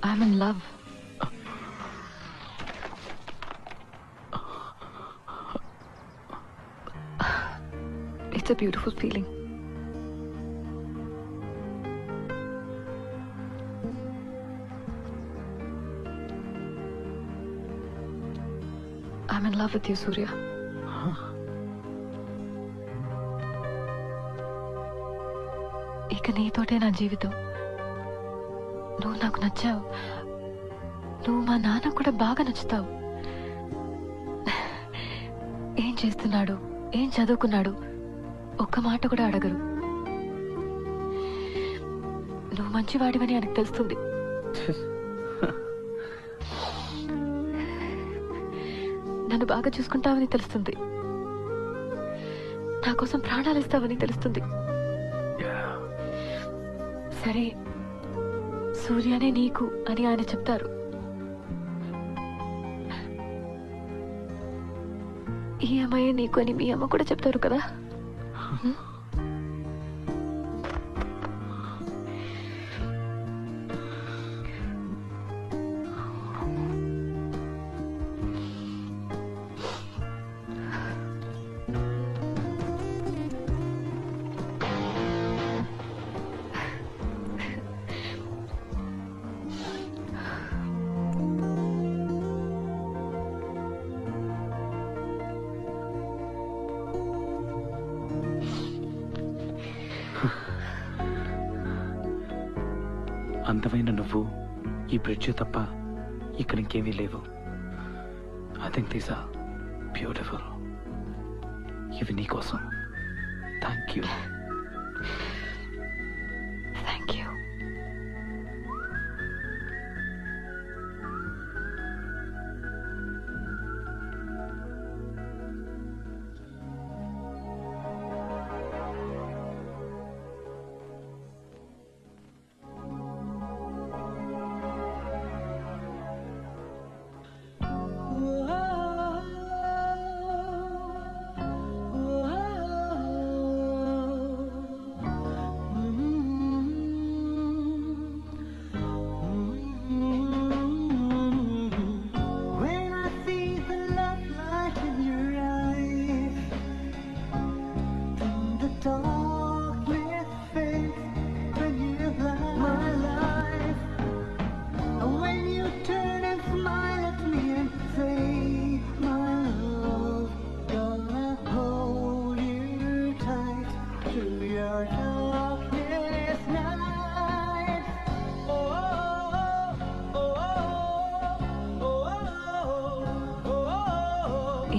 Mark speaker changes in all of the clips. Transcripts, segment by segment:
Speaker 1: I'm in love. It's a beautiful feeling. I'm in love with you, Surya. ఇక నీతోటే నా జీవితం. నువ్వు నాకు నచ్చావు. నువ్వు మా నాన్న కూడా బాగా నచ్చుతావు. ఏం చేస్తున్నాడు, ఏం చదువుకున్నాడు, ఒక్క మాట కూడా అడగరు. నువ్వు మంచివాడివని ఆయనకు తెలుస్తుంది. నన్ను బాగా చూసుకుంటావని తెలుస్తుంది. నా కోసం ప్రాణాలు ఇస్తావని తెలుస్తుంది. సరే, సూర్యనే నీకు అని ఆయన చెప్తారు. ఈ అమ్మాయి నీకు అని మీ అమ్మ కూడా చెప్తారు కదా.
Speaker 2: అందమైన నువ్వు, ఈ బ్రిడ్జ్ తప్ప ఇక్కడ ఇంకేమీ లేవు. I think these are beautiful. ఇవి నీకోసం. Thank you.
Speaker 1: Thank you.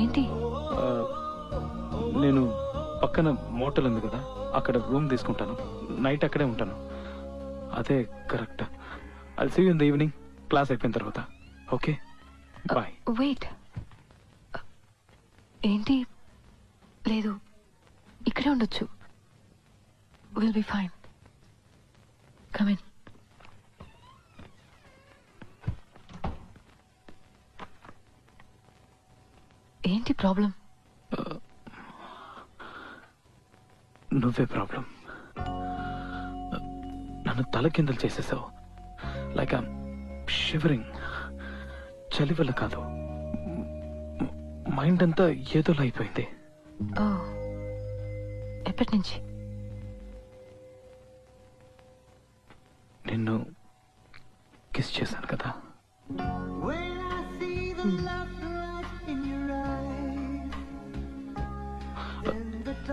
Speaker 1: ఏంటి?
Speaker 2: నేను పక్కన మోటల్ ఉంది కదా, అక్కడ రూమ్ తీసుకుంటాను. నైట్ అక్కడే ఉంటాను. అదే correct. I'll see you in the evening, class అయిపోయిన తర్వాత. Okay, bye.
Speaker 1: వెయిట్, ఏంటి? లేదు, ఇక్కడే ఉండొచ్చు. Will be fine. Come in. ఏంటి ప్రాబ్లం?
Speaker 2: నువ్వే ప్రాబ్లం. నన్ను తలకిందలు చేసేసావు. Like I'm shivering. చలి వల్ల కాదు, మైండ్ అంతా ఏదోలా అయిపోయింది.
Speaker 1: ఓ, ఎప్పటి నుంచి?
Speaker 2: నిన్ను కిస్ చేశాను కదా.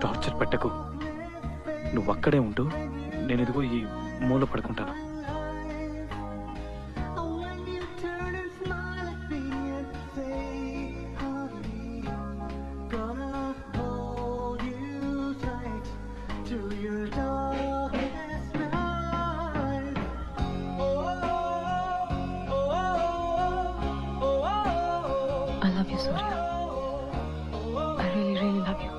Speaker 2: టార్చర్ పెట్టకు. నువ్వు అక్కడే ఉంటూ, నేను ఇదిగో ఈ మూల పడుకుంటాను.
Speaker 1: I love you, Surya. I really, really love you.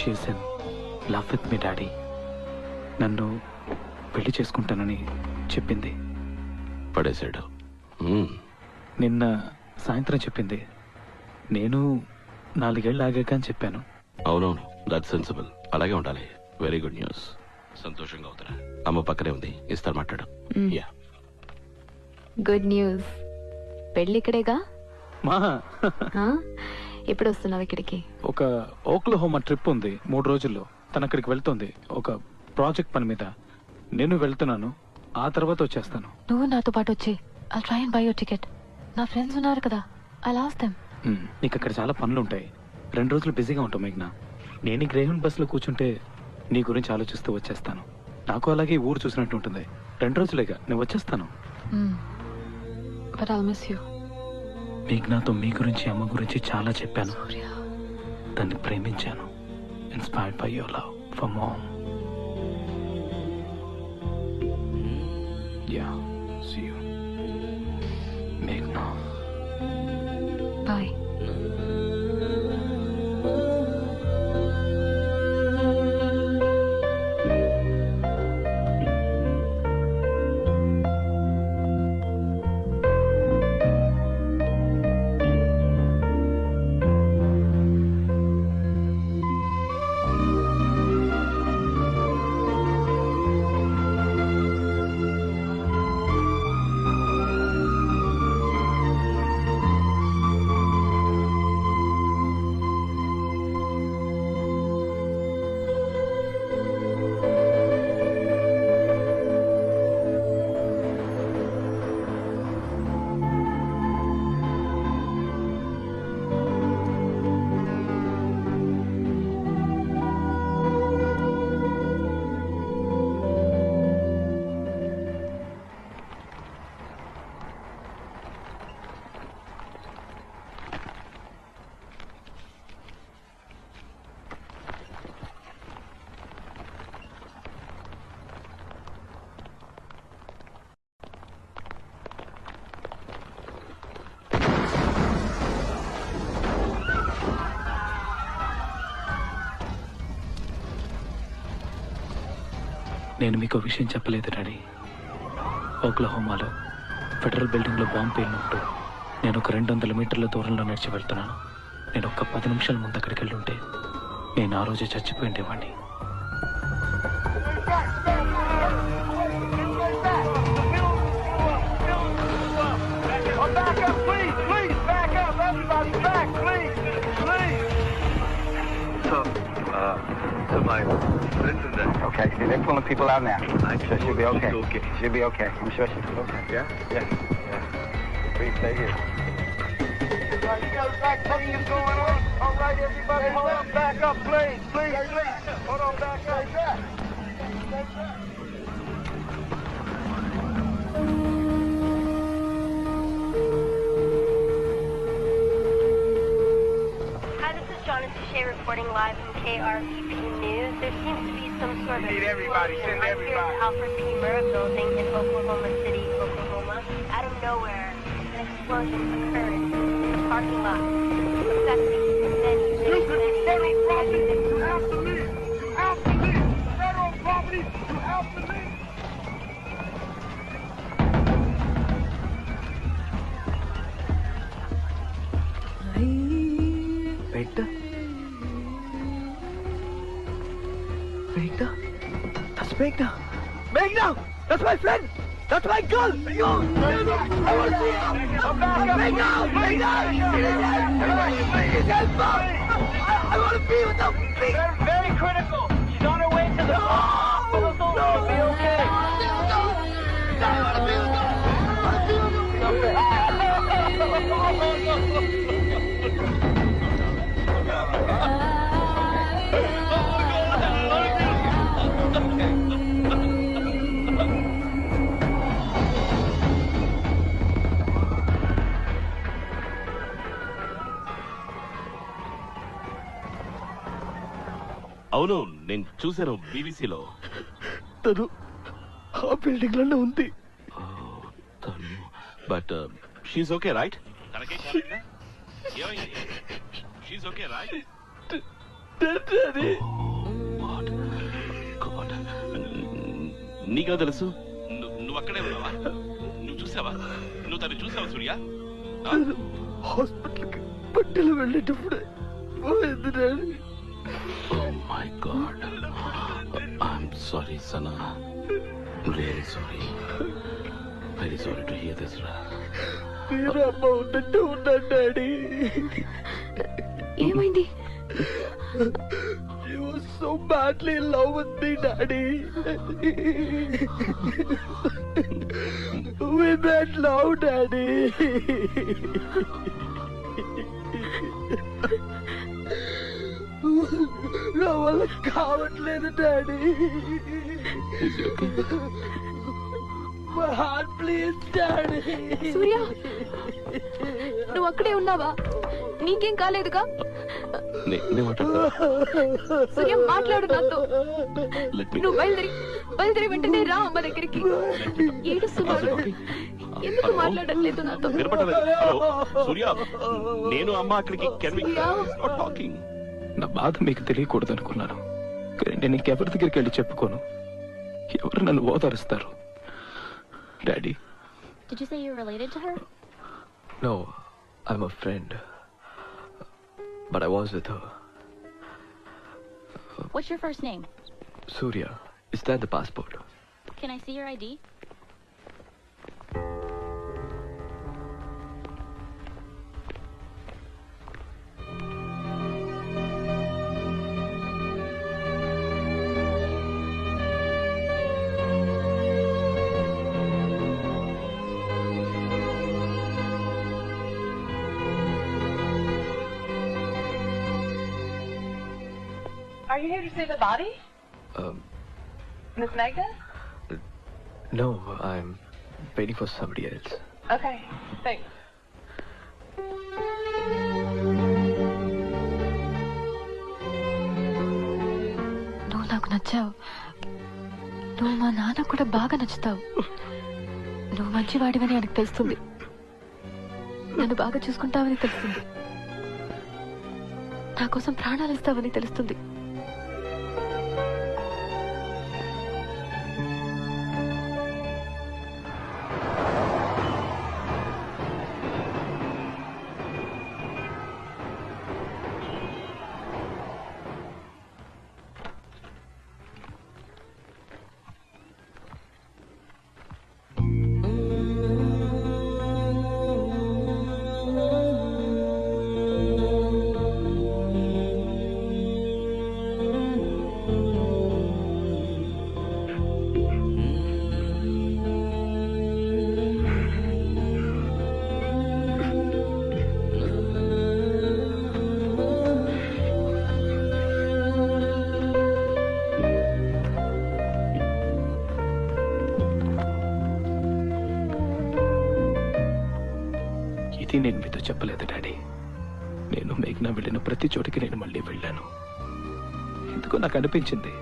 Speaker 2: She's in love with me, daddy. నన్ను పెళ్లి చేసుకుంటానని చెప్పింది.
Speaker 3: పడేశాడు.
Speaker 2: నిన్న సాయంత్రం చెప్పింది. నేను 4 ఏళ్ళు ఆగాక అని చెప్పాను.
Speaker 3: అవునవును, దట్ సెన్సిబుల్. అలాగే ఉండాలి. Very good news. సంతోషంగా అవుతారా? అమ్మ పక్కనే ఉంది, ఇస్తారు మాట్లాడు. Yeah,
Speaker 1: good news. పెళ్ళి ఇక్కడేగా?
Speaker 2: మా
Speaker 1: ఎప్పుడు వస్తున్నావు ఇక్కడికి?
Speaker 2: ఒక ఓక్లహోమా ట్రిప్ ఉంది 3 రోజుల్లో. తను అక్కడికి వెళ్తుంది ఒక ప్రాజెక్ట్ పని మీద. నేను వెళ్తున్నాను, ఆ తర్వాత వచ్చేస్తాను.
Speaker 1: నువ్వు నాతో పాటు వచ్చి I try and by your ticket. నా ఫ్రెండ్స్ ఉన్నారు కదా, ఐ లాస్ట్ దెమ్.
Speaker 2: నీకు అక్కడ చాలా పనులు ఉంటాయి. 2 రోజులు బిజీగా ఉంటావు మేఘ్నా. నేను ఈ గ్రేహన్ బస్సులో కూర్చుంటే నీ గురించి ఆలోచిస్తూ వచ్చేస్తాను. నాకు అలాగే ఊరు చూసినట్టు ఉంటుంది. 2 రోజులేగా, నేను వచ్చేస్తాను.
Speaker 1: But I'll miss you.
Speaker 2: మేఘ్నాతో మీ గురించి, అమ్మ గురించి చాలా చెప్పాను. దాన్ని ప్రేమించాను. Inspired by your love for mom. Yeah, see you మేఘ్నా.
Speaker 1: బాయ్.
Speaker 2: నేను మీకు విషయం చెప్పలేదు డాడీ. ఓక్లహోమాలో ఫెడరల్ బిల్డింగ్లో బాంబు పేలినప్పుడు నేను ఒక 200 మీటర్ల దూరంలో నడిచి వెళ్తున్నాను. నేను ఒక 10 నిమిషాల ముందు అక్కడికి వెళ్ళి ఉంటే నేను ఆ రోజే చచ్చిపోయి ఉండేవాడిని.
Speaker 4: My friends in there.
Speaker 5: Okay, see, they're pulling people out now.
Speaker 4: I'm
Speaker 5: sure she'll be okay.
Speaker 4: She's okay.
Speaker 5: She'll be okay. I'm sure she'll be okay.
Speaker 4: Yeah?
Speaker 5: Yeah. Please stay here.
Speaker 4: You got a back is going on. All right, everybody, hold on. Back up, please. Please. Hold on, back up.
Speaker 6: Hi, this is John and Touche reporting live from KRVP News. There seems to be some sort of explosion right here in Alfred P. Murrah building in Oklahoma City, Oklahoma. Out of nowhere, an explosion occurred in the parking lot, affecting many
Speaker 4: Federal property, you have to leave. You have to leave. Federal property, you have to leave.
Speaker 2: Megna? Megna? That's Megna! Megna! That's my friend! That's my girl! You! I want to see her! Megna! Megna! Please help her! I want to be with her! Please!
Speaker 7: Very critical. She's on her way to the hospital. She'll be okay.
Speaker 2: I want to be with her! I want to be with her!
Speaker 3: అవును, నేను చూశాను బీబీసీలో.
Speaker 2: తను ఆ building లోనే ఉంది.
Speaker 3: But she's okay right? నీకెలా తెలుసు? నువ్వు అక్కడే ఉన్నావా? నువ్వు చూసావా? చూసావా? నువ్వు తను చూసావా సూర్య?
Speaker 2: హాస్పిటల్కి పట్టెలు వెళ్ళేటప్పుడే పోయింది daddy.
Speaker 3: Oh my God. I'm sorry, Sana. Really sorry. Very sorry to hear this, Ra.
Speaker 2: మీరు అమ్మ ఉన్నట్టు ఉన్నాను డాడీ.
Speaker 1: ఏమైంది?
Speaker 2: She was so badly in love with me, Daddy. We made love, Daddy. నా వల్ల కావట్లేదు daddy. My heart, please, Daddy.
Speaker 1: సూర్య, నువ్వు అక్కడే ఉన్నావా? నీకేం కాలేదుగా? సూర్య, మాట్లాడు నాతో. నువ్వు బయలుదేరి వెంటనే రా అమ్మ దగ్గరికి. ఏడుస్తున్నాడు. ఎందుకు మాట్లాడట్లేదు నాతో?
Speaker 3: సూర్య, నేను అమ్మ అక్కడికి టాకింగ్.
Speaker 8: నా బాధ మీకు తెలియకూడదు అనుకున్నాను, కానీ నేను ఇంకెవరి దగ్గరికి వెళ్ళి చెప్పుకోను. ఎవరు నన్ను ఓదారుస్తారు? Daddy.
Speaker 6: Did you say you're related to her?
Speaker 2: No, I'm a friend. But I was with her.
Speaker 6: What's your first name?
Speaker 2: Surya. Is that the passport?
Speaker 6: Can I see your ID?
Speaker 9: Are you here to see the body? Miss Magda?
Speaker 2: No, I'm waiting for somebody else.
Speaker 9: Okay, thanks.
Speaker 1: నువ్వు నాకు నచ్చావు. నువ్వు మా నాన్న కూడా బాగా నచ్చుతావు. నువ్వు మంచివాడివని ఆయనకు తెలుస్తుంది. నన్ను బాగా చూసుకుంటావని తెలుస్తుంది. నా కోసం ప్రాణాలు ఇస్తావని తెలుస్తుంది.
Speaker 8: ఇది నేను మీతో చెప్పలేదు డాడీ. నేను మేఘ్నా వెళ్ళిన ప్రతి చోటికి నేను మళ్ళీ వెళ్ళాను. ఎందుకో నాకు అనిపించింది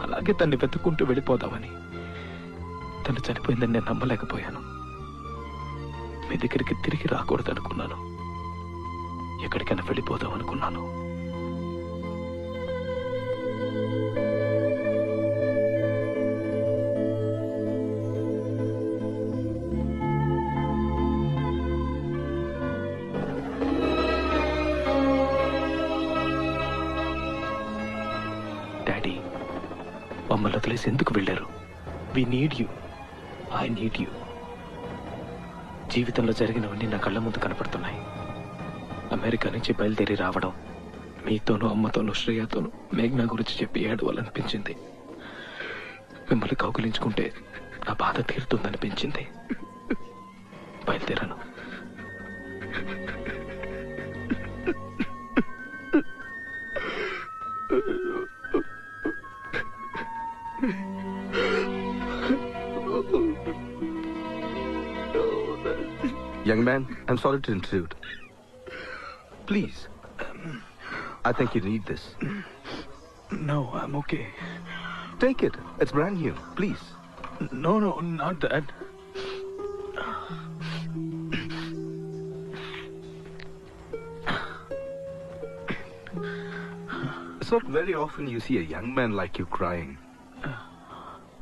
Speaker 8: అలాగే తన్ని వెతుక్కుంటూ వెళ్ళిపోదామని. తను చనిపోయిందని నేను నమ్మలేకపోయాను. మీ దగ్గరికి తిరిగి రాకూడదు అనుకున్నాను. ఎక్కడికైనా వెళ్ళిపోదాం అనుకున్నాను. డాడీ, మమ్మల్ని వదిలేసి ఎందుకు వెళ్ళారు? We need you. I need you. జీవితంలో జరిగినవన్నీ నా కళ్ళ ముందు కనపడుతున్నాయి. అమెరికా నుంచి బయలుదేరి రావడం, మీతోనూ అమ్మతోనూ శ్రేయతోనూ మేఘ్నా గురించి చెప్పి ఏడవాలనిపించింది. మిమ్మల్ని కౌగిలించుకుంటే నా బాధ తీరుతుందనిపించింది. బయలుదేరాను.
Speaker 10: Young man, I'm sorry to intrude. Please. I think you need this.
Speaker 8: No, I'm okay.
Speaker 10: Take it. It's brand new. Please.
Speaker 8: No, not that.
Speaker 10: It's not very often you see a young man like you crying.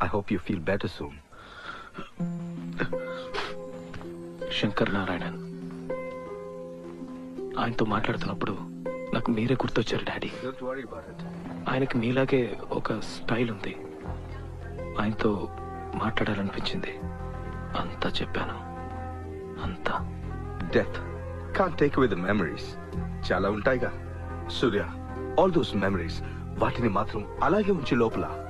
Speaker 10: I hope you feel better soon.
Speaker 8: Shankar Narayanan. ఆయనతో మాట్లాడుతున్నప్పుడు నాకు మీరే గుర్తొచ్చారు daddy.
Speaker 10: Don't worry about it.
Speaker 8: ఆయనకి మీలాగే ఒక style ఉంది. ఆయనతో మాట్లాడాలనిపించింది. అంతా చెప్పాను. అంతా.
Speaker 10: Death can't take away the memories. చాలా ఉంటాయిగా సూర్య. ఆల్ దోస్ మెమరీస్ వాటిని మాత్రం అలాగే ఉంచి లోపల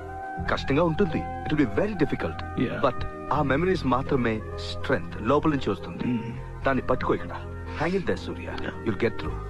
Speaker 10: కష్టంగా ఉంటుంది. It will be very difficult.
Speaker 8: Yeah.
Speaker 10: But ఆ మెమరీస్ మాత్రమే స్ట్రెంగ్త్ లోపల నుంచి వస్తుంది. దాన్ని పట్టుకో ఇక్కడ. Hang in there Surya. You'll get through.